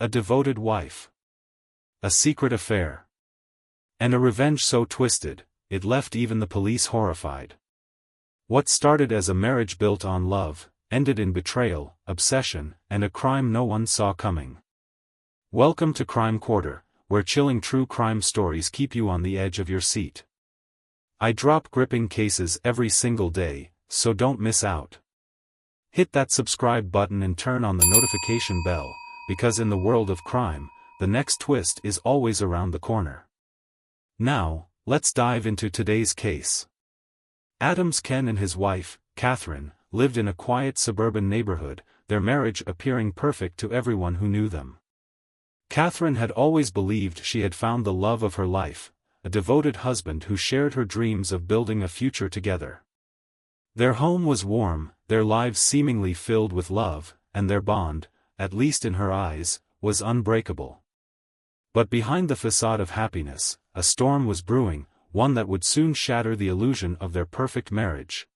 A devoted wife. A secret affair. And a revenge so twisted, it left even the police horrified. What started as a marriage built on love, ended in betrayal, obsession, and a crime no one saw coming. Welcome to Crime Quarter, where chilling true crime stories keep you on the edge of your seat. I drop gripping cases every single day, so don't miss out. Hit that subscribe button and turn on the notification bell, because in the world of crime, the next twist is always around the corner. Now, let's dive into today's case. Adams Ken and his wife, Catherine, lived in a quiet suburban neighborhood, their marriage appearing perfect to everyone who knew them. Catherine had always believed she had found the love of her life, a devoted husband who shared her dreams of building a future together. Their home was warm, their lives seemingly filled with love, and their bond, at least in her eyes, was unbreakable. But behind the facade of happiness, a storm was brewing, one that would soon shatter the illusion of their perfect marriage.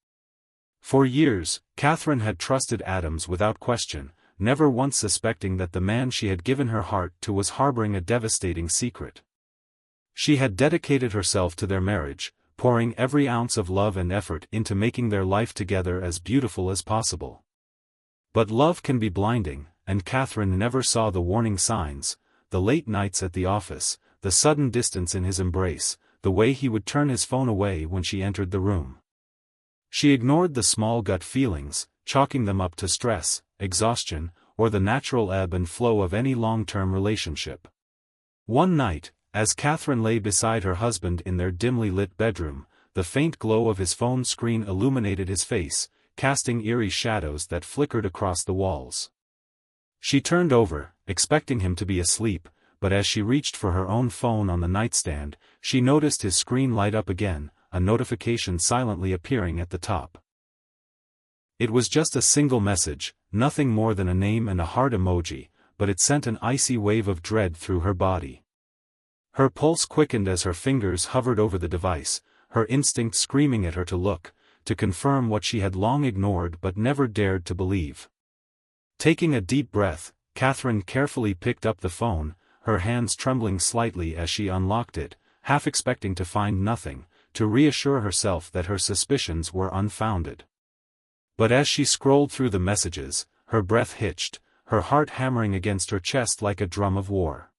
For years, Catherine had trusted Adams without question, never once suspecting that the man she had given her heart to was harboring a devastating secret. She had dedicated herself to their marriage, pouring every ounce of love and effort into making their life together as beautiful as possible. But love can be blinding, and Catherine never saw the warning signs: the late nights at the office, the sudden distance in his embrace, the way he would turn his phone away when she entered the room. She ignored the small gut feelings, chalking them up to stress, exhaustion, or the natural ebb and flow of any long-term relationship. One night, as Catherine lay beside her husband in their dimly lit bedroom, the faint glow of his phone screen illuminated his face, casting eerie shadows that flickered across the walls. She turned over, expecting him to be asleep, but as she reached for her own phone on the nightstand, she noticed his screen light up again, a notification silently appearing at the top. It was just a single message, nothing more than a name and a heart emoji, but it sent an icy wave of dread through her body. Her pulse quickened as her fingers hovered over the device, her instinct screaming at her to look, to confirm what she had long ignored but never dared to believe. Taking a deep breath, Catherine carefully picked up the phone, her hands trembling slightly as she unlocked it, half expecting to find nothing, to reassure herself that her suspicions were unfounded. But as she scrolled through the messages, her breath hitched, her heart hammering against her chest like a drum of war.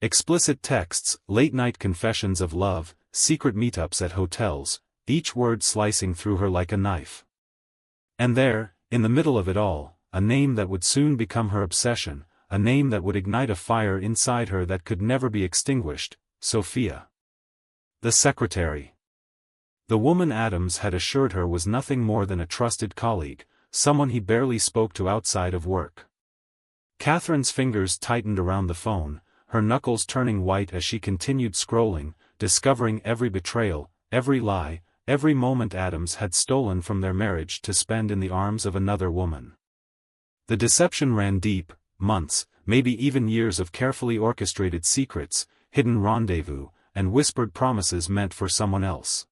Explicit texts, late-night confessions of love, secret meetups at hotels, each word slicing through her like a knife. And there, in the middle of it all, a name that would soon become her obsession, a name that would ignite a fire inside her that could never be extinguished: Sophia. The secretary. The woman Adams had assured her was nothing more than a trusted colleague, someone he barely spoke to outside of work. Catherine's fingers tightened around the phone, her knuckles turning white as she continued scrolling, discovering every betrayal, every lie, every moment Adams had stolen from their marriage to spend in the arms of another woman. The deception ran deep: months, maybe even years of carefully orchestrated secrets, hidden rendezvous, and whispered promises meant for someone else.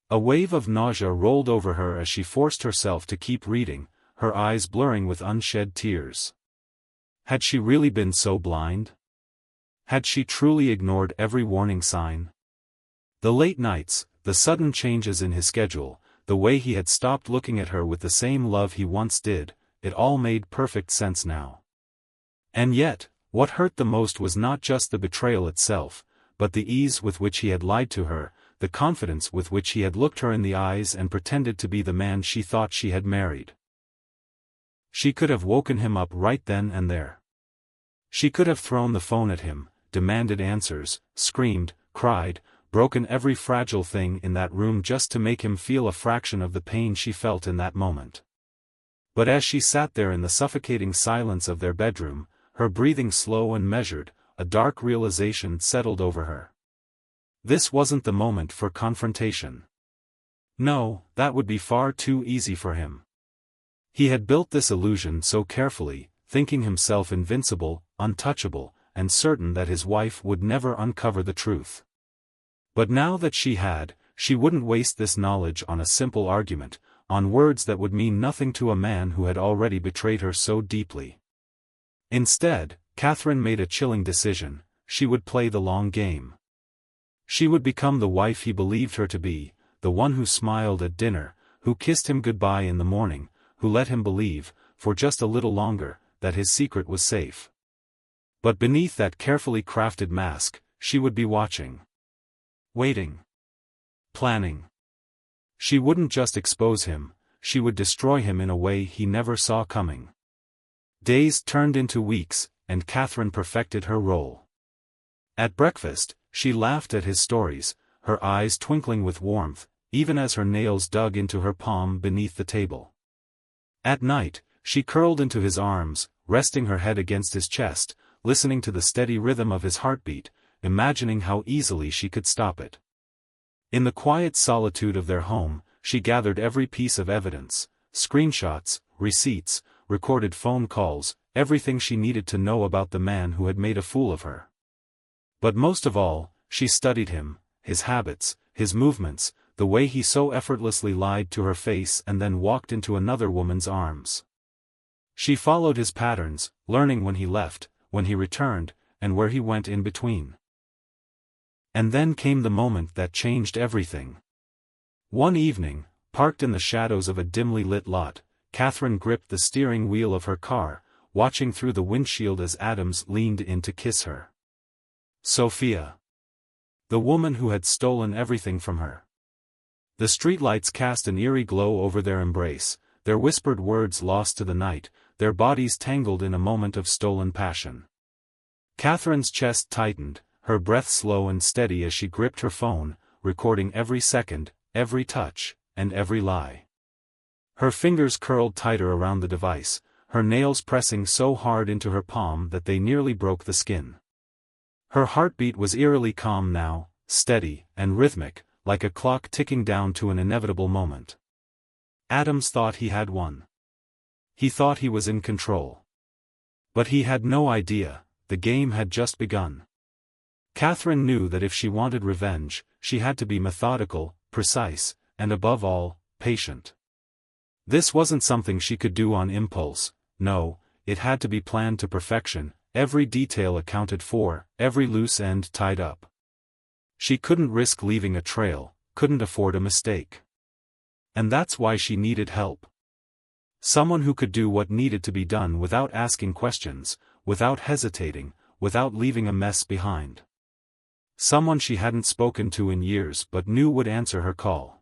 A wave of nausea rolled over her as she forced herself to keep reading, her eyes blurring with unshed tears. Had she really been so blind? Had she truly ignored every warning sign? The late nights, the sudden changes in his schedule, the way he had stopped looking at her with the same love he once did, it all made perfect sense now. And yet, what hurt the most was not just the betrayal itself, but the ease with which he had lied to her, the confidence with which he had looked her in the eyes and pretended to be the man she thought she had married. She could have woken him up right then and there. She could have thrown the phone at him, demanded answers, screamed, cried, broken every fragile thing in that room just to make him feel a fraction of the pain she felt in that moment. But as she sat there in the suffocating silence of their bedroom, her breathing slow and measured, a dark realization settled over her. This wasn't the moment for confrontation. No, that would be far too easy for him. He had built this illusion so carefully, thinking himself invincible, untouchable, and certain that his wife would never uncover the truth. But now that she wouldn't waste this knowledge on a simple argument, on words that would mean nothing to a man who had already betrayed her so deeply. Instead, Catherine made a chilling decision: she would play the long game. She would become the wife he believed her to be, the one who smiled at dinner, who kissed him goodbye in the morning, who let him believe, for just a little longer, that his secret was safe. But beneath that carefully crafted mask, she would be watching. Waiting. Planning. She wouldn't just expose him, she would destroy him in a way he never saw coming. Days turned into weeks, and Catherine perfected her role. At breakfast, she laughed at his stories, her eyes twinkling with warmth, even as her nails dug into her palm beneath the table. At night, she curled into his arms, resting her head against his chest, listening to the steady rhythm of his heartbeat, imagining how easily she could stop it. In the quiet solitude of their home, she gathered every piece of evidence: screenshots, receipts, recorded phone calls, everything she needed to know about the man who had made a fool of her. But most of all, she studied him, his habits, his movements, the way he so effortlessly lied to her face and then walked into another woman's arms. She followed his patterns, learning when he left, when he returned, and where he went in between. And then came the moment that changed everything. One evening, parked in the shadows of a dimly lit lot, Catherine gripped the steering wheel of her car, watching through the windshield as Adams leaned in to kiss her. Sophia. The woman who had stolen everything from her. The streetlights cast an eerie glow over their embrace, their whispered words lost to the night, their bodies tangled in a moment of stolen passion. Catherine's chest tightened, her breath slow and steady as she gripped her phone, recording every second, every touch, and every lie. Her fingers curled tighter around the device, her nails pressing so hard into her palm that they nearly broke the skin. Her heartbeat was eerily calm now, steady and rhythmic, like a clock ticking down to an inevitable moment. Adams thought he had won. He thought he was in control. But he had no idea, the game had just begun. Catherine knew that if she wanted revenge, she had to be methodical, precise, and above all, patient. This wasn't something she could do on impulse, no, it had to be planned to perfection, every detail accounted for, every loose end tied up. She couldn't risk leaving a trail, couldn't afford a mistake. And that's why she needed help. Someone who could do what needed to be done without asking questions, without hesitating, without leaving a mess behind. Someone she hadn't spoken to in years but knew would answer her call.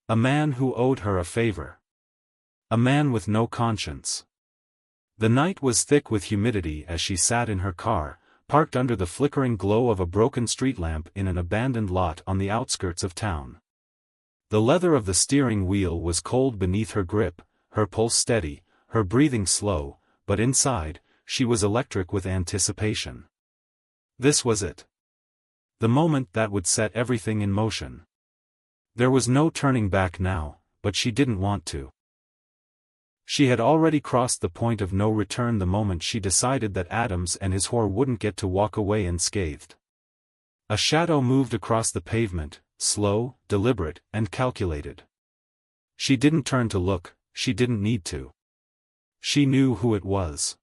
A man who owed her a favor. A man with no conscience. The night was thick with humidity as she sat in her car, parked under the flickering glow of a broken street lamp in an abandoned lot on the outskirts of town. The leather of the steering wheel was cold beneath her grip, her pulse steady, her breathing slow, but inside, she was electric with anticipation. This was it. The moment that would set everything in motion. There was no turning back now, but she didn't want to. She had already crossed the point of no return the moment she decided that Adams and his whore wouldn't get to walk away unscathed. A shadow moved across the pavement, slow, deliberate, and calculated. She didn't turn to look, she didn't need to. She knew who it was.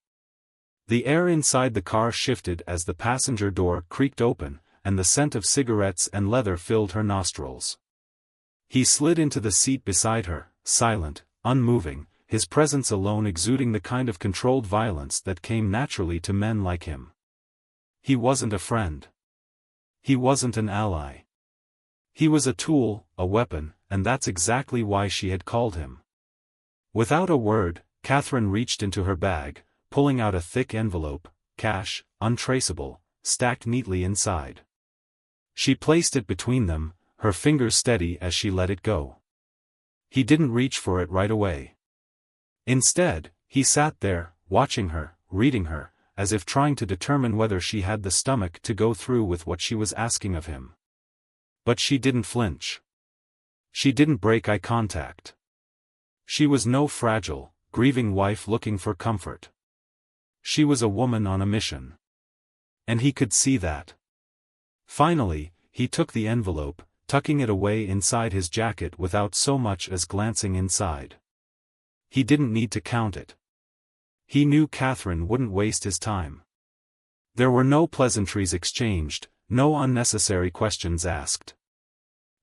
The air inside the car shifted as the passenger door creaked open, and the scent of cigarettes and leather filled her nostrils. He slid into the seat beside her, silent, unmoving, his presence alone exuding the kind of controlled violence that came naturally to men like him. He wasn't a friend. He wasn't an ally. He was a tool, a weapon, and that's exactly why she had called him. Without a word, Catherine reached into her bag, pulling out a thick envelope, cash, untraceable, stacked neatly inside. She placed it between them, her fingers steady as she let it go. He didn't reach for it right away. Instead, he sat there, watching her, reading her, as if trying to determine whether she had the stomach to go through with what she was asking of him. But she didn't flinch. She didn't break eye contact. She was no fragile, grieving wife looking for comfort. She was a woman on a mission. And he could see that. Finally, he took the envelope, tucking it away inside his jacket without so much as glancing inside. He didn't need to count it. He knew Catherine wouldn't waste his time. There were no pleasantries exchanged, no unnecessary questions asked.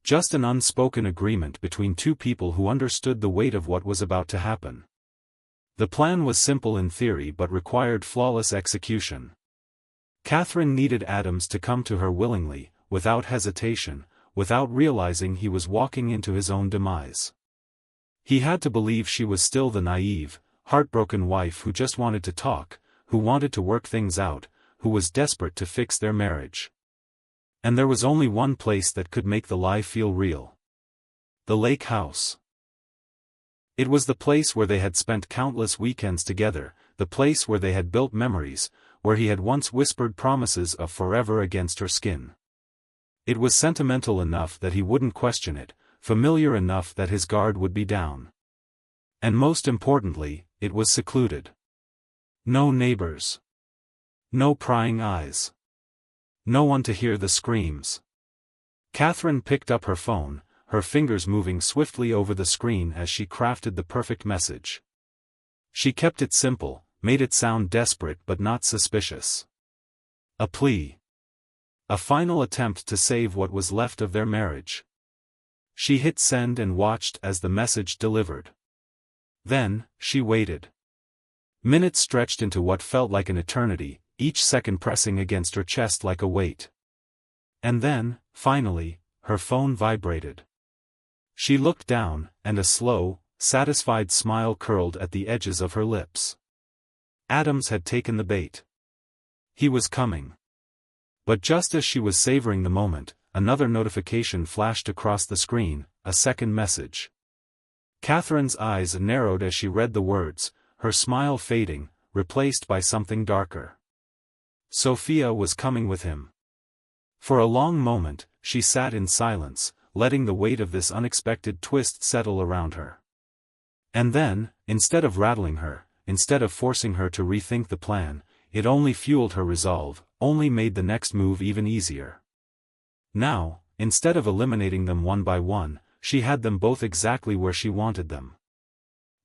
Just an unspoken agreement between two people who understood the weight of what was about to happen. The plan was simple in theory but required flawless execution. Catherine needed Adams to come to her willingly, without hesitation, without realizing he was walking into his own demise. He had to believe she was still the naive, heartbroken wife who just wanted to talk, who wanted to work things out, who was desperate to fix their marriage. And there was only one place that could make the lie feel real. The lake house. It was the place where they had spent countless weekends together, the place where they had built memories, where he had once whispered promises of forever against her skin. It was sentimental enough that he wouldn't question it, familiar enough that his guard would be down. And most importantly, it was secluded. No neighbors. No prying eyes. No one to hear the screams. Catherine picked up her phone, her fingers moving swiftly over the screen as she crafted the perfect message. She kept it simple, made it sound desperate but not suspicious. A plea. A final attempt to save what was left of their marriage. She hit send and watched as the message delivered. Then, she waited. Minutes stretched into what felt like an eternity, each second pressing against her chest like a weight. And then, finally, her phone vibrated. She looked down, and a slow, satisfied smile curled at the edges of her lips. Adams had taken the bait. He was coming. But just as she was savoring the moment, another notification flashed across the screen, a second message. Catherine's eyes narrowed as she read the words, her smile fading, replaced by something darker. Sophia was coming with him. For a long moment, she sat in silence, letting the weight of this unexpected twist settle around her. And then, instead of rattling her, instead of forcing her to rethink the plan, it only fueled her resolve, only made the next move even easier. Now, instead of eliminating them one by one, she had them both exactly where she wanted them.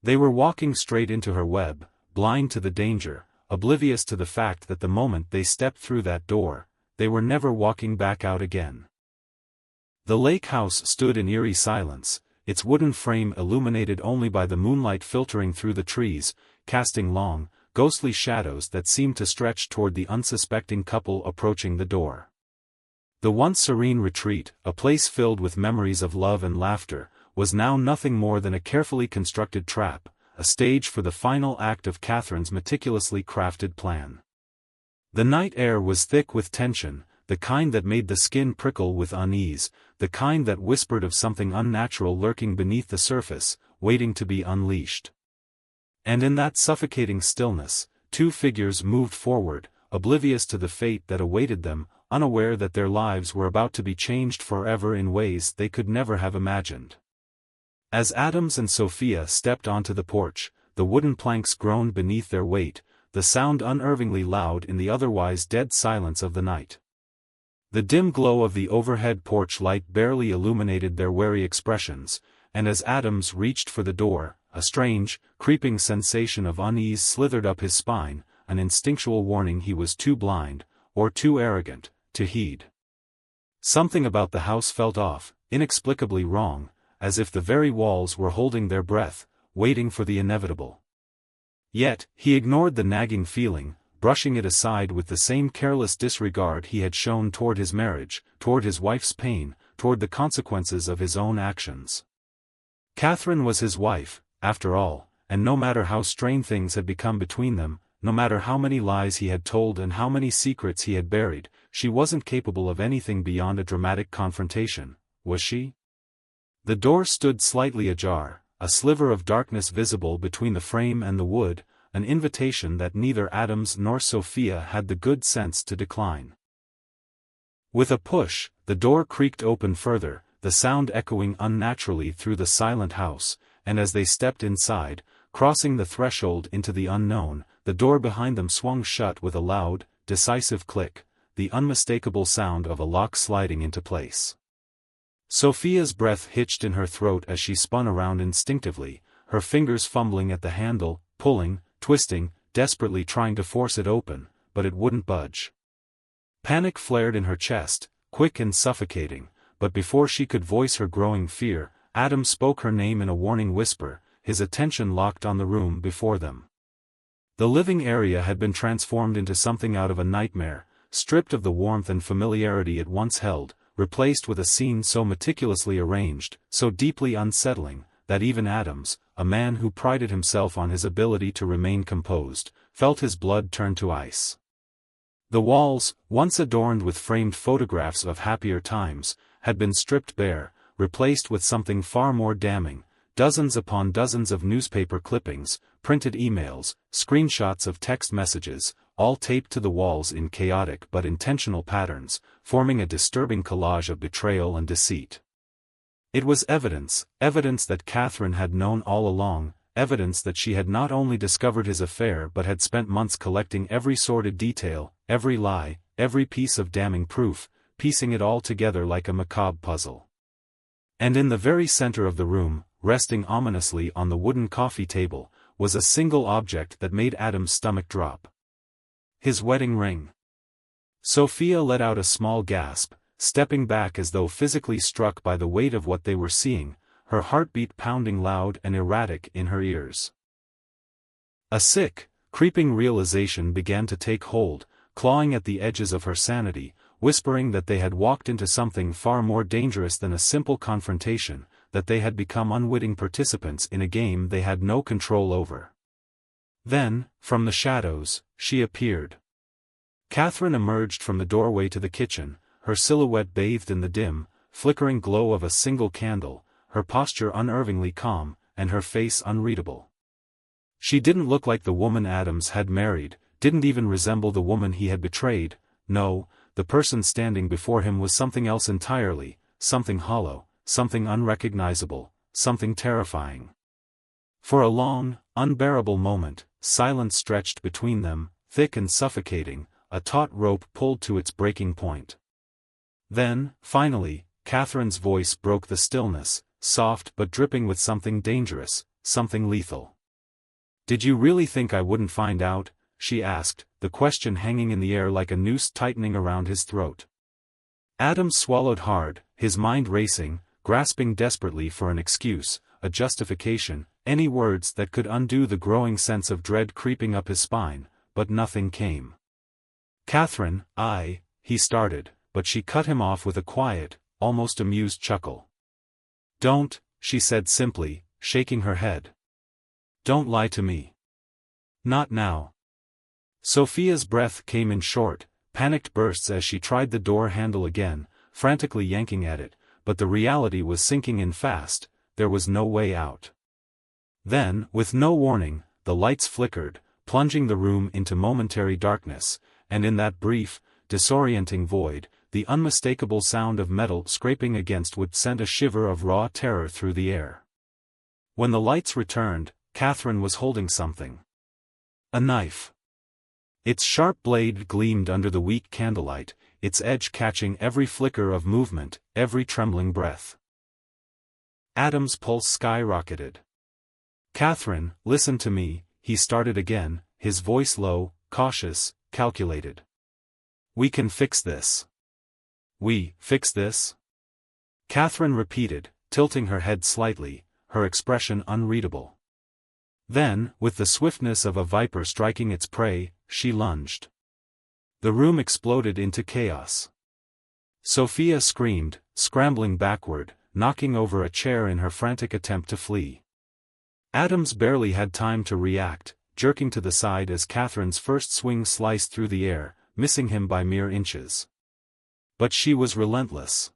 They were walking straight into her web, blind to the danger, oblivious to the fact that the moment they stepped through that door, they were never walking back out again. The lake house stood in eerie silence, its wooden frame illuminated only by the moonlight filtering through the trees, casting long, ghostly shadows that seemed to stretch toward the unsuspecting couple approaching the door. The once serene retreat, a place filled with memories of love and laughter, was now nothing more than a carefully constructed trap, a stage for the final act of Catherine's meticulously crafted plan. The night air was thick with tension, the kind that made the skin prickle with unease, the kind that whispered of something unnatural lurking beneath the surface, waiting to be unleashed. And in that suffocating stillness, two figures moved forward, oblivious to the fate that awaited them, unaware that their lives were about to be changed forever in ways they could never have imagined. As Adams and Sophia stepped onto the porch, the wooden planks groaned beneath their weight, the sound unnervingly loud in the otherwise dead silence of the night. The dim glow of the overhead porch light barely illuminated their wary expressions, and as Adams reached for the door, a strange, creeping sensation of unease slithered up his spine, an instinctual warning he was too blind, or too arrogant, to heed. Something about the house felt off, inexplicably wrong, as if the very walls were holding their breath, waiting for the inevitable. Yet, he ignored the nagging feeling, brushing it aside with the same careless disregard he had shown toward his marriage, toward his wife's pain, toward the consequences of his own actions. Catherine was his wife, after all, and no matter how strained things had become between them, no matter how many lies he had told and how many secrets he had buried, she wasn't capable of anything beyond a dramatic confrontation, was she? The door stood slightly ajar, a sliver of darkness visible between the frame and the wood, an invitation that neither Adams nor Sophia had the good sense to decline. With a push, the door creaked open further, the sound echoing unnaturally through the silent house, and as they stepped inside, crossing the threshold into the unknown, the door behind them swung shut with a loud, decisive click, the unmistakable sound of a lock sliding into place. Sophia's breath hitched in her throat as she spun around instinctively, her fingers fumbling at the handle, pulling, twisting, desperately trying to force it open, but it wouldn't budge. Panic flared in her chest, quick and suffocating, but before she could voice her growing fear, Adam spoke her name in a warning whisper, his attention locked on the room before them. The living area had been transformed into something out of a nightmare, stripped of the warmth and familiarity it once held, replaced with a scene so meticulously arranged, so deeply unsettling, that even Adams, a man who prided himself on his ability to remain composed, felt his blood turn to ice. The walls, once adorned with framed photographs of happier times, had been stripped bare, replaced with something far more damning, dozens upon dozens of newspaper clippings, printed emails, screenshots of text messages, all taped to the walls in chaotic but intentional patterns, forming a disturbing collage of betrayal and deceit. It was evidence that Catherine had known all along, evidence that she had not only discovered his affair but had spent months collecting every sordid detail, every lie, every piece of damning proof, piecing it all together like a macabre puzzle. And in the very center of the room, resting ominously on the wooden coffee table, was a single object that made Adam's stomach drop. His wedding ring. Sophia let out a small gasp, stepping back as though physically struck by the weight of what they were seeing, her heartbeat pounding loud and erratic in her ears. A sick, creeping realization began to take hold, clawing at the edges of her sanity, whispering that they had walked into something far more dangerous than a simple confrontation, that they had become unwitting participants in a game they had no control over. Then, from the shadows, she appeared. Catherine emerged from the doorway to the kitchen, her silhouette bathed in the dim, flickering glow of a single candle, her posture unnervingly calm, and her face unreadable. She didn't look like the woman Adams had married, didn't even resemble the woman he had betrayed. No, the person standing before him was something else entirely, something hollow, something unrecognizable, something terrifying. For a long, unbearable moment, silence stretched between them, thick and suffocating, a taut rope pulled to its breaking point. Then, finally, Catherine's voice broke the stillness, soft but dripping with something dangerous, something lethal. "Did you really think I wouldn't find out?" she asked, the question hanging in the air like a noose tightening around his throat. Adam swallowed hard, his mind racing, grasping desperately for an excuse, a justification, any words that could undo the growing sense of dread creeping up his spine, but nothing came. "Catherine, he started, but she cut him off with a quiet, almost amused chuckle. "Don't," she said simply, shaking her head. "Don't lie to me. Not now." Sophia's breath came in short, panicked bursts as she tried the door handle again, frantically yanking at it, but the reality was sinking in fast, there was no way out. Then, with no warning, the lights flickered, plunging the room into momentary darkness, and in that brief, disorienting void, the unmistakable sound of metal scraping against wood sent a shiver of raw terror through the air. When the lights returned, Catherine was holding something. A knife. Its sharp blade gleamed under the weak candlelight, its edge catching every flicker of movement, every trembling breath. Adam's pulse skyrocketed. "Catherine, listen to me," he started again, his voice low, cautious, calculated. "We can fix this." "We, fix this?" Catherine repeated, tilting her head slightly, her expression unreadable. Then, with the swiftness of a viper striking its prey, she lunged. The room exploded into chaos. Sophia screamed, scrambling backward, knocking over a chair in her frantic attempt to flee. Adams barely had time to react, jerking to the side as Catherine's first swing sliced through the air, missing him by mere inches. But she was relentless.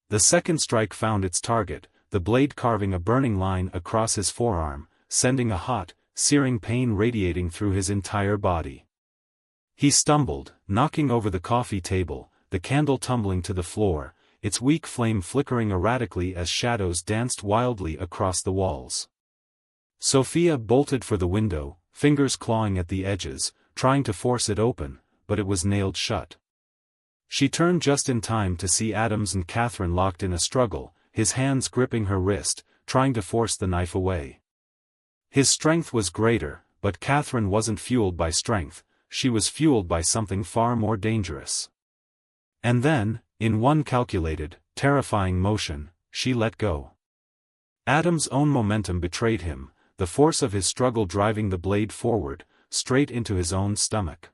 The second strike found its target, the blade carving a burning line across his forearm, sending a hot, searing pain radiating through his entire body. He stumbled, knocking over the coffee table, the candle tumbling to the floor, its weak flame flickering erratically as shadows danced wildly across the walls. Sophia bolted for the window, fingers clawing at the edges, trying to force it open, but it was nailed shut. She turned just in time to see Adams and Catherine locked in a struggle, his hands gripping her wrist, trying to force the knife away. His strength was greater, but Catherine wasn't fueled by strength, she was fueled by something far more dangerous. And then, in one calculated, terrifying motion, she let go. Adam's own momentum betrayed him, the force of his struggle driving the blade forward, straight into his own stomach.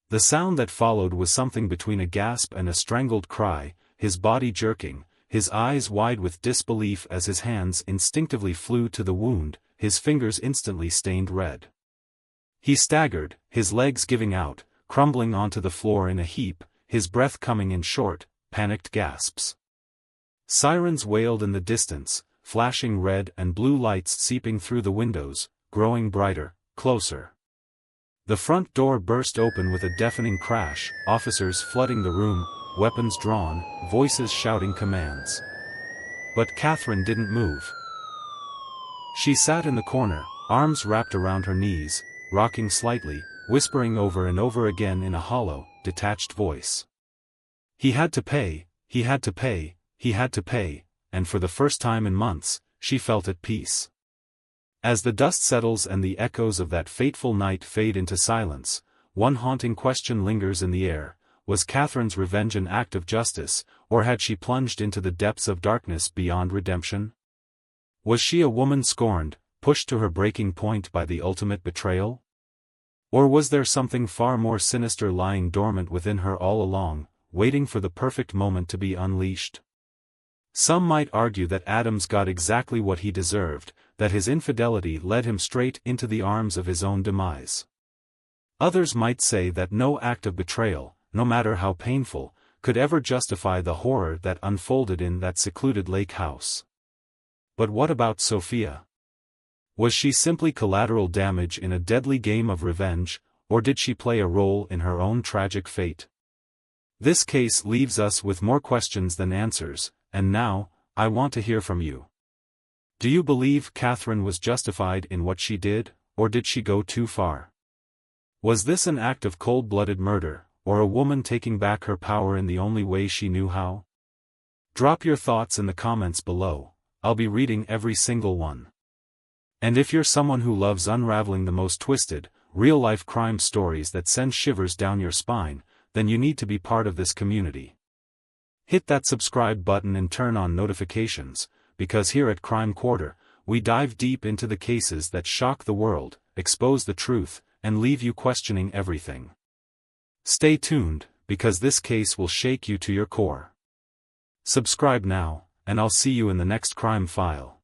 The sound that followed was something between a gasp and a strangled cry, his body jerking, his eyes wide with disbelief as his hands instinctively flew to the wound, his fingers instantly stained red. He staggered, his legs giving out, crumbling onto the floor in a heap, his breath coming in short, panicked gasps. Sirens wailed in the distance, flashing red and blue lights seeping through the windows, growing brighter, closer. The front door burst open with a deafening crash, officers flooding the room, weapons drawn, voices shouting commands. But Catherine didn't move. She sat in the corner, arms wrapped around her knees, rocking slightly, whispering over and over again in a hollow, detached voice. He had to pay, he had to pay, he had to pay, and for the first time in months, she felt at peace. As the dust settles and the echoes of that fateful night fade into silence, one haunting question lingers in the air: was Catherine's revenge an act of justice, or had she plunged into the depths of darkness beyond redemption? Was she a woman scorned, pushed to her breaking point by the ultimate betrayal? Or was there something far more sinister lying dormant within her all along, waiting for the perfect moment to be unleashed? Some might argue that Adams got exactly what he deserved, that his infidelity led him straight into the arms of his own demise. Others might say that no act of betrayal, no matter how painful, could ever justify the horror that unfolded in that secluded lake house. But what about Sophia? Was she simply collateral damage in a deadly game of revenge, or did she play a role in her own tragic fate? This case leaves us with more questions than answers, and now, I want to hear from you. Do you believe Catherine was justified in what she did, or did she go too far? Was this an act of cold-blooded murder, or a woman taking back her power in the only way she knew how? Drop your thoughts in the comments below. I'll be reading every single one. And if you're someone who loves unraveling the most twisted, real-life crime stories that send shivers down your spine, then you need to be part of this community. Hit that subscribe button and turn on notifications, because here at Crime Quarter, we dive deep into the cases that shock the world, expose the truth, and leave you questioning everything. Stay tuned, because this case will shake you to your core. Subscribe now, and I'll see you in the next crime file.